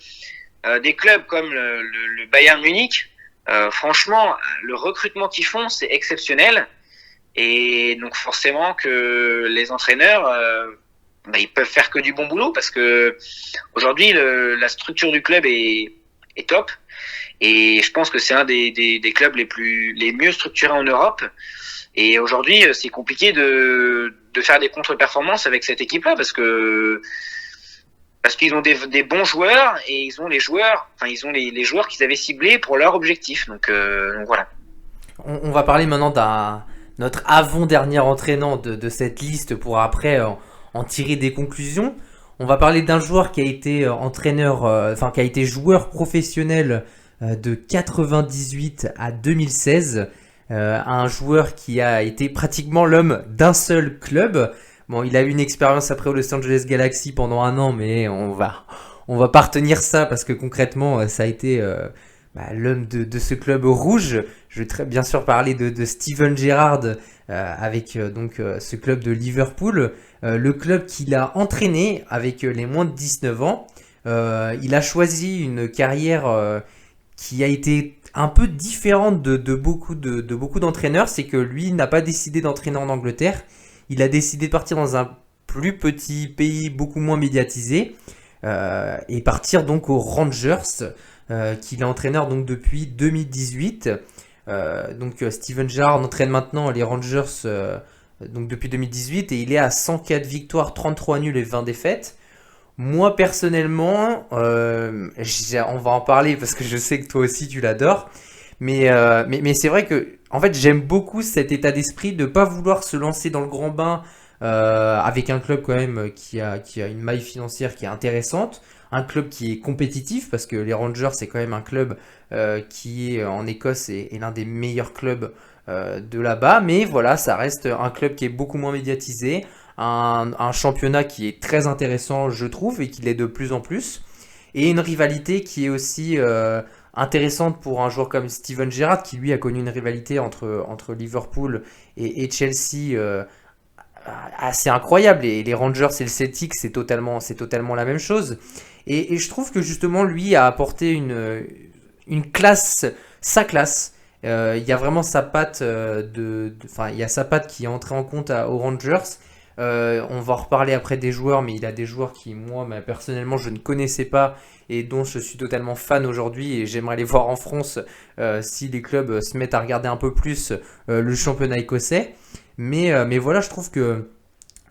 des clubs comme le Bayern Munich, franchement le recrutement qu'ils font c'est exceptionnel et donc forcément que les entraîneurs ils peuvent faire que du bon boulot parce que aujourd'hui la structure du club est top et je pense que c'est un des clubs les mieux structurés en Europe et aujourd'hui c'est compliqué de faire des contre-performances avec cette équipe-là parce qu'ils ont des bons joueurs et ils ont les joueurs qu'ils avaient ciblés pour leur objectif donc voilà. On va parler maintenant notre avant-dernier entraînant de cette liste pour après en tirer des conclusions. On va parler d'un joueur qui a été qui a été joueur professionnel de 98 à 2016. Un joueur qui a été pratiquement l'homme d'un seul club. Bon, il a eu une expérience après au Los Angeles Galaxy pendant 1 an, mais on va pas retenir ça parce que concrètement, ça a été l'homme de ce club rouge. Je vais bien sûr parler de Steven Gerrard avec ce club de Liverpool, le club qu'il a entraîné avec les moins de 19 ans. Il a choisi une carrière qui a été un peu différente de beaucoup d'entraîneurs. C'est que lui n'a pas décidé d'entraîner en Angleterre. Il a décidé de partir dans un plus petit pays beaucoup moins médiatisé et partir donc aux Rangers qu'il est entraîneur donc depuis 2018. Steven Gerrard entraîne maintenant les Rangers donc depuis 2018 et il est à 104 victoires, 33 nuls et 20 défaites. Moi personnellement, on va en parler parce que je sais que toi aussi tu l'adores, mais c'est vrai que en fait j'aime beaucoup cet état d'esprit de pas vouloir se lancer dans le grand bain avec un club quand même qui a une maille financière qui est intéressante, un club qui est compétitif parce que les Rangers c'est quand même un club qui est en Écosse et l'un des meilleurs clubs de là-bas, mais voilà, ça reste un club qui est beaucoup moins médiatisé, un championnat qui est très intéressant je trouve et qui l'est de plus en plus, et une rivalité qui est aussi intéressante pour un joueur comme Steven Gerrard, qui lui a connu une rivalité entre Liverpool et Chelsea assez incroyable. Et les Rangers et le Celtic, c'est totalement la même chose. Et je trouve que justement, lui a apporté une classe, sa classe. Il y a vraiment sa patte enfin, il y a sa patte qui est entrée en compte aux Rangers. On va en reparler après des joueurs, mais il a des joueurs qui, moi, personnellement, je ne connaissais pas et dont je suis totalement fan aujourd'hui. Et j'aimerais les voir en France si les clubs se mettent à regarder un peu plus le championnat écossais. Mais voilà, je trouve que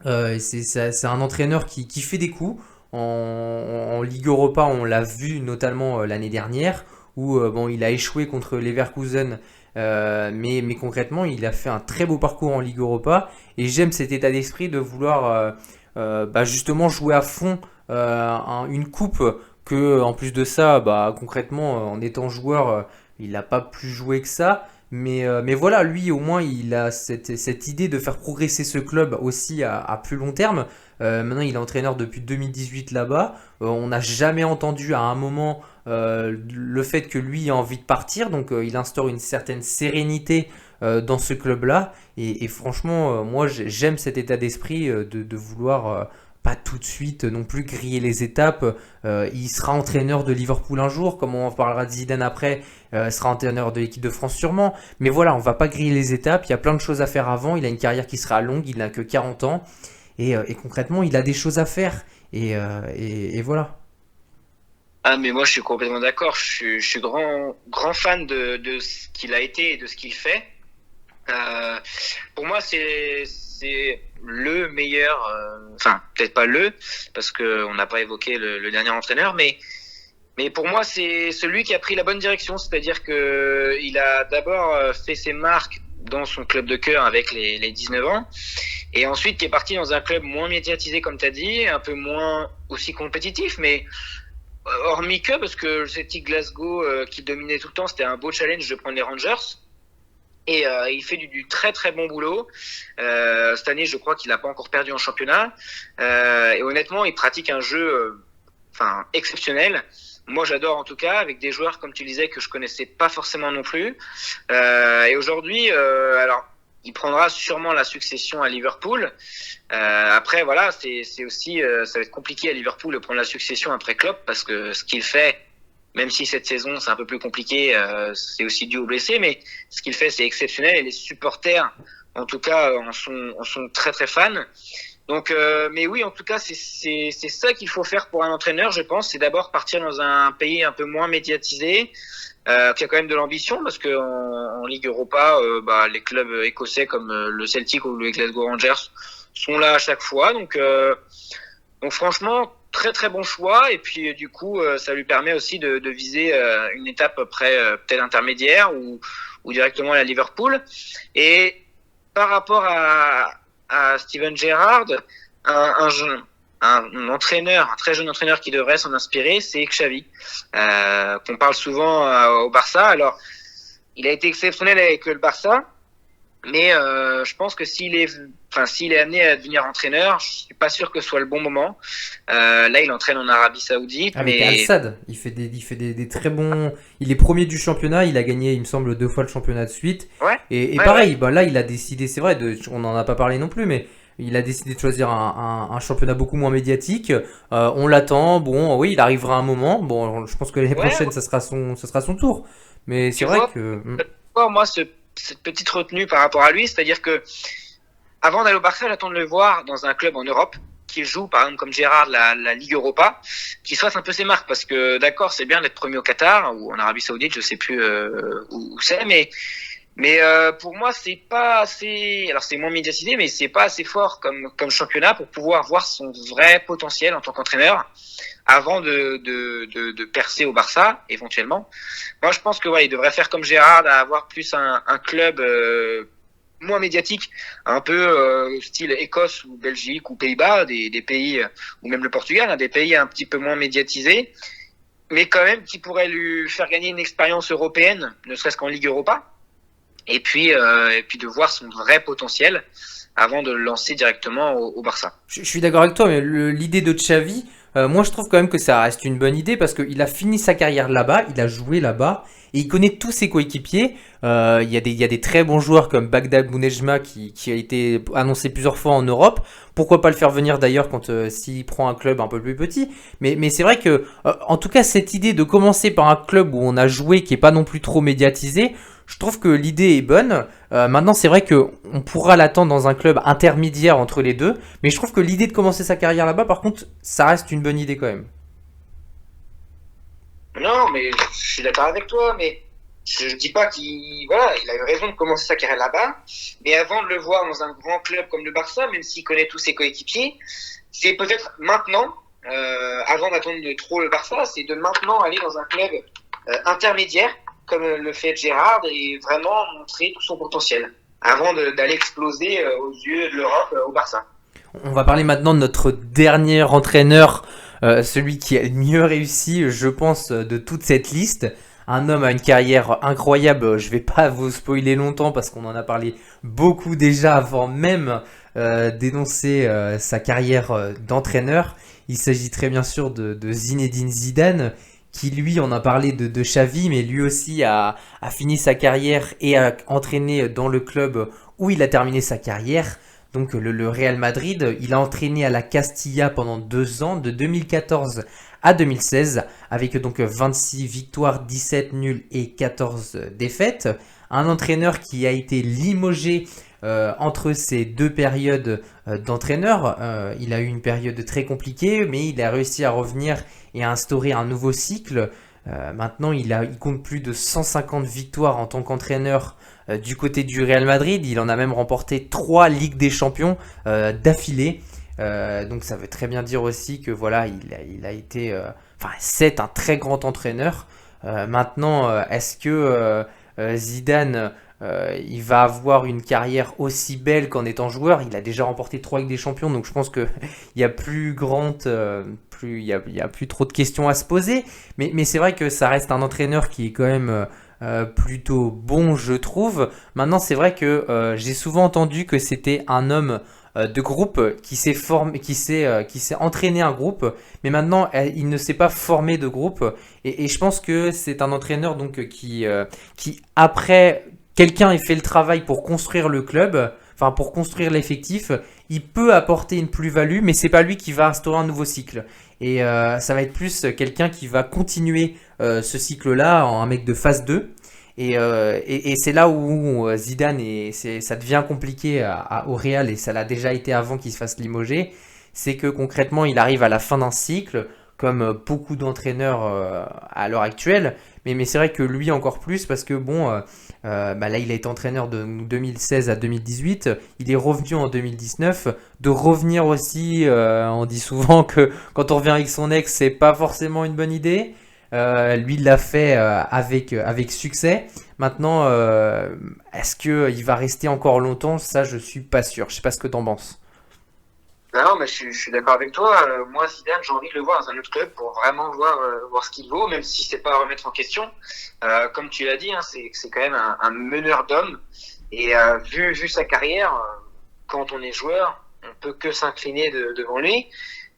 c'est un entraîneur qui fait des coups. En Ligue Europa, on l'a vu notamment l'année dernière, où bon, il a échoué contre Leverkusen, mais concrètement, il a fait un très beau parcours en Ligue Europa. Et j'aime cet état d'esprit de vouloir justement jouer à fond une coupe que, en plus de ça, concrètement, en étant joueur, il n'a pas plus joué que ça. Mais voilà, lui au moins il a cette idée de faire progresser ce club aussi à plus long terme. Maintenant il est entraîneur depuis 2018 là-bas. On n'a jamais entendu à un moment le fait que lui a envie de partir. Donc il instaure une certaine sérénité dans ce club-là. Et franchement, moi j'aime cet état d'esprit de vouloir pas tout de suite non plus griller les étapes. Il sera entraîneur de Liverpool un jour, comme on parlera de Zidane après, sera entraîneur de l'équipe de France sûrement. Mais voilà, on va pas griller les étapes, il y a plein de choses à faire avant, il a une carrière qui sera longue, il n'a que 40 ans, et concrètement, il a des choses à faire. Et voilà. Ah, mais moi, je suis complètement d'accord. Je suis grand fan de ce qu'il a été et de ce qu'il fait. Euh, pour moi, c'est le meilleur, enfin, peut-être pas parce que on n'a pas évoqué le dernier entraîneur, mais pour moi, c'est celui qui a pris la bonne direction. C'est-à-dire que il a d'abord fait ses marques dans son club de cœur avec les 19 ans, et ensuite qui est parti dans un club moins médiatisé, comme tu as dit, un peu moins aussi compétitif, mais hormis que, parce que le Celtic Glasgow qui dominait tout le temps, c'était un beau challenge de prendre les Rangers. Et il fait du très très bon boulot. Cette année, je crois qu'il n'a pas encore perdu en championnat. Et honnêtement, il pratique un jeu exceptionnel. Moi, j'adore en tout cas, avec des joueurs, comme tu disais, que je connaissais pas forcément non plus. Et aujourd'hui, alors, il prendra sûrement la succession à Liverpool. Après, voilà, c'est aussi, ça va être compliqué à Liverpool de prendre la succession après Klopp, parce que ce qu'il fait, même si cette saison c'est un peu plus compliqué, c'est aussi dû aux blessés, mais ce qu'il fait c'est exceptionnel et les supporters en tout cas en sont très très fans. Donc mais oui, en tout cas c'est ça qu'il faut faire pour un entraîneur, je pense, c'est d'abord partir dans un pays un peu moins médiatisé, qui a quand même de l'ambition, parce que en Ligue Europa, les clubs écossais comme le Celtic ou le Glasgow Rangers sont là à chaque fois, donc franchement, très très bon choix. Et puis du coup, ça lui permet aussi de viser une étape après peut-être intermédiaire ou directement à la Liverpool. Et par rapport à Steven Gerrard, un entraîneur, un très jeune entraîneur qui devrait s'en inspirer, c'est Xavi, qu'on parle souvent au Barça. Alors, il a été exceptionnel avec le Barça. Mais je pense que s'il est amené à devenir entraîneur, je suis pas sûr que ce soit le bon moment. Là, il entraîne en Arabie Saoudite, Avec mais Al-Sadd, il fait des très bons. Il est premier du championnat, il a gagné, il me semble, 2 fois le championnat de suite. ouais, Et ouais, pareil, ouais, là, il a décidé, c'est vrai, on n'en a pas parlé non plus, mais il a décidé de choisir un championnat beaucoup moins médiatique. On l'attend, bon, oui, il arrivera un moment. Bon, je pense que l'année ouais. prochaine, ça sera son tour. Mais c'est Tu vrai vois, que. moi, cette petite retenue par rapport à lui, c'est-à-dire que avant d'aller au Barça, j'attends de le voir dans un club en Europe, qui joue, par exemple, comme Gérard, la Ligue Europa, qui se fasse un peu ses marques, parce que d'accord, c'est bien d'être premier au Qatar ou en Arabie Saoudite, je sais plus où c'est, mais pour moi, c'est pas assez. Alors c'est moins médiatisé, mais c'est pas assez fort comme championnat pour pouvoir voir son vrai potentiel en tant qu'entraîneur avant de percer au Barça éventuellement. Moi, je pense que ouais, il devrait faire comme Gérard, à avoir plus un club moins médiatique, un peu style Écosse ou Belgique ou Pays-Bas, des pays ou même le Portugal, hein, des pays un petit peu moins médiatisés, mais quand même qui pourraient lui faire gagner une expérience européenne, ne serait-ce qu'en Ligue Europa, et puis de voir son vrai potentiel avant de le lancer directement au Barça. Je suis d'accord avec toi, mais l'idée de Xavi, moi je trouve quand même que ça reste une bonne idée parce qu'il a fini sa carrière là-bas, il a joué là-bas et il connaît tous ses coéquipiers. Il y a des très bons joueurs comme Bagdad Bounedjma qui a été annoncé plusieurs fois en Europe. Pourquoi pas le faire venir d'ailleurs quand s'il prend un club un peu plus petit. Mais c'est vrai que, en tout cas, cette idée de commencer par un club où on a joué qui est pas non plus trop médiatisé, je trouve que l'idée est bonne. Maintenant, c'est vrai que on pourra l'attendre dans un club intermédiaire entre les deux. Mais je trouve que l'idée de commencer sa carrière là-bas, par contre, ça reste une bonne idée quand même. Non, mais je suis d'accord avec toi, mais je dis pas il a eu raison de commencer sa carrière là-bas, mais avant de le voir dans un grand club comme le Barça, même s'il connaît tous ses coéquipiers, c'est peut-être maintenant, avant d'attendre de trop le Barça, c'est de maintenant aller dans un club intermédiaire, comme le fait Gérard, et vraiment montrer tout son potentiel, avant d'aller exploser aux yeux de l'Europe au Barça. On va parler maintenant de notre dernier entraîneur, celui qui a le mieux réussi, je pense, de toute cette liste. Un homme à une carrière incroyable. Je vais pas vous spoiler longtemps parce qu'on en a parlé beaucoup déjà avant même d'énoncer sa carrière d'entraîneur. Il s'agit très bien sûr de Zinedine Zidane, qui lui, on a parlé de Xavi, mais lui aussi a fini sa carrière et a entraîné dans le club où il a terminé sa carrière. Donc le Real Madrid, il a entraîné à la Castilla pendant 2 ans, de 2014 à 2016, avec donc 26 victoires, 17 nuls et 14 défaites. Un entraîneur qui a été limogé entre ces deux périodes d'entraîneur. Il a eu une période très compliquée, mais il a réussi à revenir et à instaurer un nouveau cycle. Maintenant, il compte plus de 150 victoires en tant qu'entraîneur du côté du Real Madrid. Il en a même remporté 3 Ligues des Champions d'affilée. Donc ça veut très bien dire aussi que voilà, il a été, enfin c'est un très grand entraîneur. Maintenant, est-ce que Zidane, il va avoir une carrière aussi belle qu'en étant joueur? Il a déjà remporté 3 Ligues des Champions, donc je pense que il y a plus grande, il y a plus trop de questions à se poser. Mais c'est vrai que ça reste un entraîneur qui est quand même plutôt bon, je trouve. Maintenant, c'est vrai que j'ai souvent entendu que c'était un homme de groupe qui s'est formé, qui s'est entraîné un groupe, mais maintenant il ne s'est pas formé de groupe. Et je pense que c'est un entraîneur donc qui après quelqu'un ait fait le travail pour construire le club, enfin pour construire l'effectif, il peut apporter une plus-value, mais c'est pas lui qui va instaurer un nouveau cycle. Et ça va être plus quelqu'un qui va continuer ce cycle-là en un mec de phase 2. Et c'est là où Zidane, ça devient compliqué au Real, et ça l'a déjà été avant qu'il se fasse limoger. C'est que concrètement, il arrive à la fin d'un cycle, comme beaucoup d'entraîneurs à l'heure actuelle. Mais c'est vrai que lui encore plus, parce que bon, bah là il a été entraîneur de 2016 à 2018, il est revenu en 2019. De revenir aussi, on dit souvent que quand on revient avec son ex, c'est pas forcément une bonne idée. Lui, il l'a fait avec succès. Maintenant, est-ce qu'il va rester encore longtemps? Ça, je suis pas sûr. Je sais pas ce que t'en penses. Non, mais je suis d'accord avec toi. Moi, Zidane, j'ai envie de le voir dans un autre club pour vraiment voir ce qu'il vaut, même si c'est pas à remettre en question. Comme tu l'as dit, hein, c'est quand même un meneur d'hommes. Et vu sa carrière, quand on est joueur, on peut que s'incliner devant lui.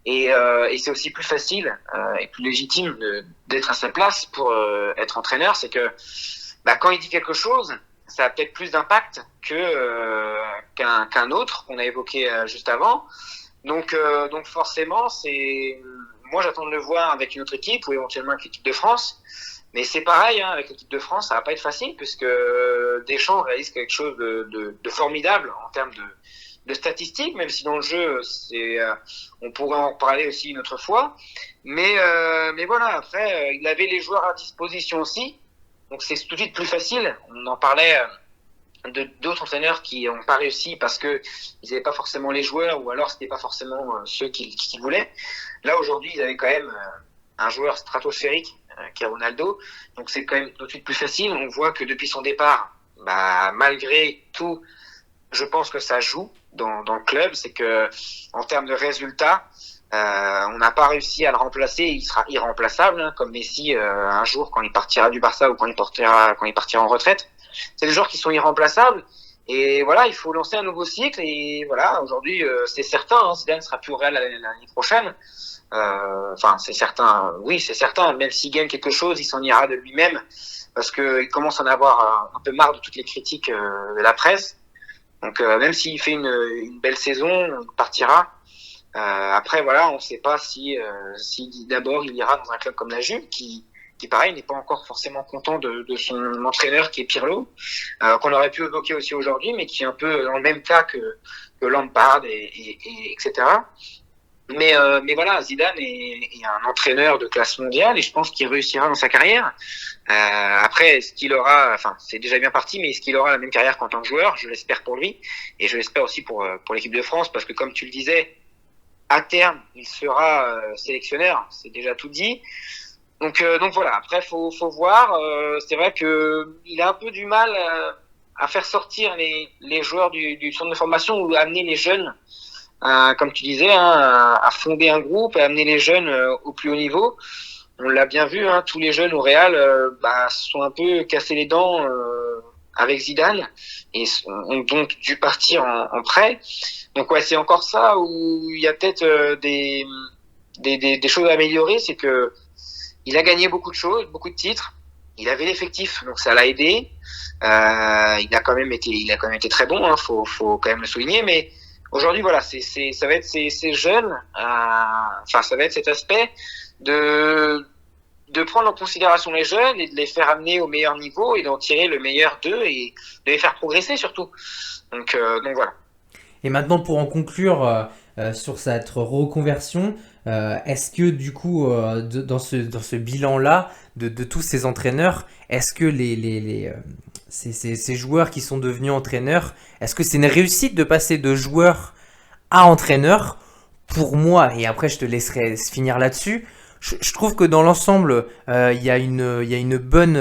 Et c'est aussi plus facile et plus légitime d'être à sa place pour être entraîneur. C'est que bah, quand il dit quelque chose, ça a peut-être plus d'impact qu'un autre qu'on a évoqué juste avant. Donc forcément, moi j'attends de le voir avec une autre équipe ou éventuellement avec l'équipe de France. Mais c'est pareil, hein, avec l'équipe de France, ça va pas être facile puisque Deschamps réalise quelque chose de formidable en termes de statistiques, même si dans le jeu, on pourrait en parler aussi une autre fois. Mais voilà, après, il avait les joueurs à disposition aussi, donc c'est tout de suite plus facile. On en parlait d'autres entraîneurs qui n'ont pas réussi parce que ils n'avaient pas forcément les joueurs ou alors c'était pas forcément ceux qu'ils voulaient. Là aujourd'hui, ils avaient quand même un joueur stratosphérique qui est Ronaldo, donc c'est quand même tout de suite plus facile. On voit que depuis son départ, bah malgré tout, je pense que ça joue dans le club, c'est que en termes de résultats, on n'a pas réussi à le remplacer. Il sera irremplaçable, hein, comme Messi un jour quand il partira du Barça ou quand il partira en retraite. C'est des joueurs qui sont irremplaçables. Et voilà, il faut lancer un nouveau cycle. Et voilà, aujourd'hui, c'est certain, hein, Zidane sera plus au Real l'année prochaine. Enfin, c'est certain, oui, c'est certain. Même s'il gagne quelque chose, il s'en ira de lui-même parce que il commence à en avoir un peu marre de toutes les critiques de la presse. Donc, même s'il fait une belle saison, il partira. Après, voilà, on ne sait pas si d'abord il ira dans un club comme la Juve, qui pareil n'est pas encore forcément content de son entraîneur qui est Pirlo, qu'on aurait pu évoquer aussi aujourd'hui, mais qui est un peu dans le même cas que Lampard etc. Mais voilà, Zidane est un entraîneur de classe mondiale et je pense qu'il réussira dans sa carrière. Après, est-ce qu'il aura, enfin, c'est déjà bien parti, mais est-ce qu'il aura la même carrière qu'en tant que joueur? Je l'espère pour lui et je l'espère aussi pour l'équipe de France parce que comme tu le disais, à terme, il sera sélectionneur. C'est déjà tout dit. Donc voilà. Après, faut voir. C'est vrai que il a un peu du mal à faire sortir les joueurs du centre de formation ou amener les jeunes comme tu disais, hein, à fonder un groupe, à amener les jeunes au plus haut niveau. On l'a bien vu, hein, tous les jeunes au Real se sont un peu cassés les dents avec Zidane et ont donc dû partir en prêt. Donc ouais, c'est encore ça où il y a peut-être des choses à améliorer, c'est que il a gagné beaucoup de choses, beaucoup de titres. Il avait l'effectif, donc ça l'a aidé. Il a quand même été très bon, hein, faut quand même le souligner, mais aujourd'hui, voilà, ça va être ces jeunes, enfin, ça va être cet aspect de prendre en considération les jeunes et de les faire amener au meilleur niveau et d'en tirer le meilleur d'eux et de les faire progresser surtout. Donc voilà. Et maintenant, pour en conclure sur cette reconversion, est-ce que du coup, dans ce bilan-là, de tous ces entraîneurs, est-ce que ces joueurs qui sont devenus entraîneurs, est-ce que c'est une réussite de passer de joueur à entraîneur? Pour moi, et après je te laisserai finir là-dessus, je trouve que dans l'ensemble, il y a une bonne,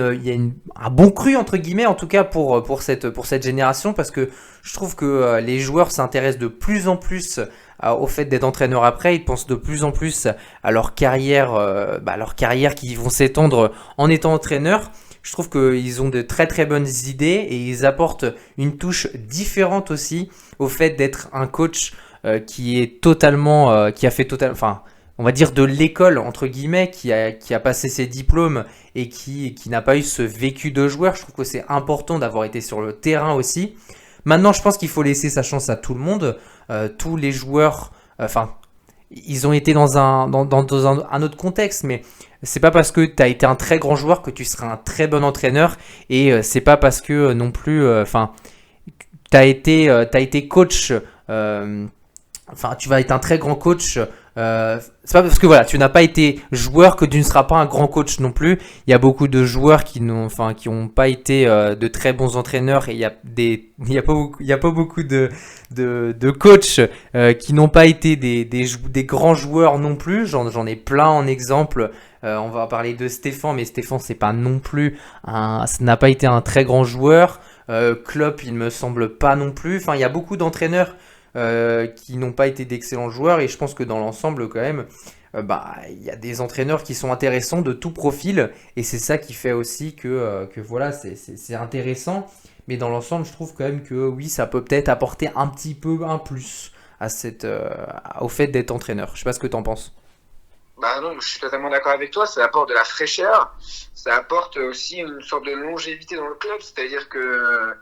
un bon cru entre guillemets, en tout cas pour cette génération, parce que je trouve que les joueurs s'intéressent de plus en plus au fait d'être entraîneur après. Ils pensent de plus en plus à leur carrière qui vont s'étendre en étant entraîneur. Je trouve qu'ils ont de très très bonnes idées et ils apportent une touche différente aussi au fait d'être un coach qui est totalement, qui a fait totalement, enfin, on va dire de l'école entre guillemets, qui a passé ses diplômes et qui n'a pas eu ce vécu de joueur. Je trouve que c'est important d'avoir été sur le terrain aussi. Maintenant, je pense qu'il faut laisser sa chance à tout le monde. Tous les joueurs, enfin, ils ont été dans un autre contexte, mais c'est pas parce que tu as été un très grand joueur que tu seras un très bon entraîneur, et c'est pas parce que non plus, enfin, t'as été coach, enfin, tu vas être un très grand coach. C'est pas parce que voilà, tu n'as pas été joueur que tu ne seras pas un grand coach non plus. Il y a beaucoup de joueurs qui ont pas été de très bons entraîneurs et il y a pas beaucoup de coachs qui n'ont pas été des grands joueurs non plus. J'en ai plein en exemple. On va parler de Stéphane, mais Stéphane c'est pas non plus ça n'a pas été un très grand joueur. Klopp, il me semble pas non plus. Enfin, il y a beaucoup d'entraîneurs qui n'ont pas été d'excellents joueurs et je pense que dans l'ensemble quand même il y a des entraîneurs qui sont intéressants de tout profil et c'est ça qui fait aussi que voilà c'est intéressant, mais dans l'ensemble je trouve quand même que oui, ça peut peut-être apporter un petit peu un plus à au fait d'être entraîneur. Je sais pas ce que tu en penses. Bah non, je suis totalement d'accord avec toi, ça apporte de la fraîcheur, ça apporte aussi une sorte de longévité dans le club, c'est-à-dire que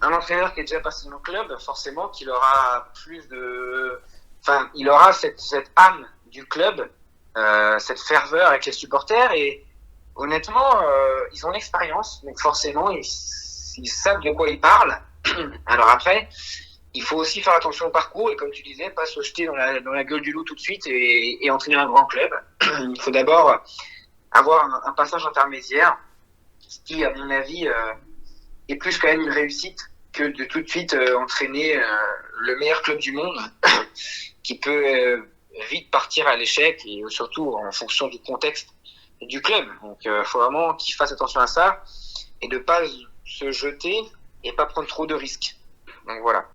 un entraîneur qui est déjà passé dans le club, forcément qu'il aura plus de... Enfin, il aura cette âme du club, cette ferveur avec les supporters et honnêtement, ils ont l'expérience, donc forcément, ils savent de quoi ils parlent. Alors après, il faut aussi faire attention au parcours et comme tu disais, pas se jeter dans la gueule du loup tout de suite et entraîner un grand club. Il faut d'abord avoir un passage intermédiaire, ce qui, à mon avis, est plus quand même une réussite que de tout de suite entraîner le meilleur club du monde qui peut vite partir à l'échec et surtout en fonction du contexte du club. Donc faut vraiment qu'ils fassent attention à ça et de pas se jeter et pas prendre trop de risques. Donc voilà.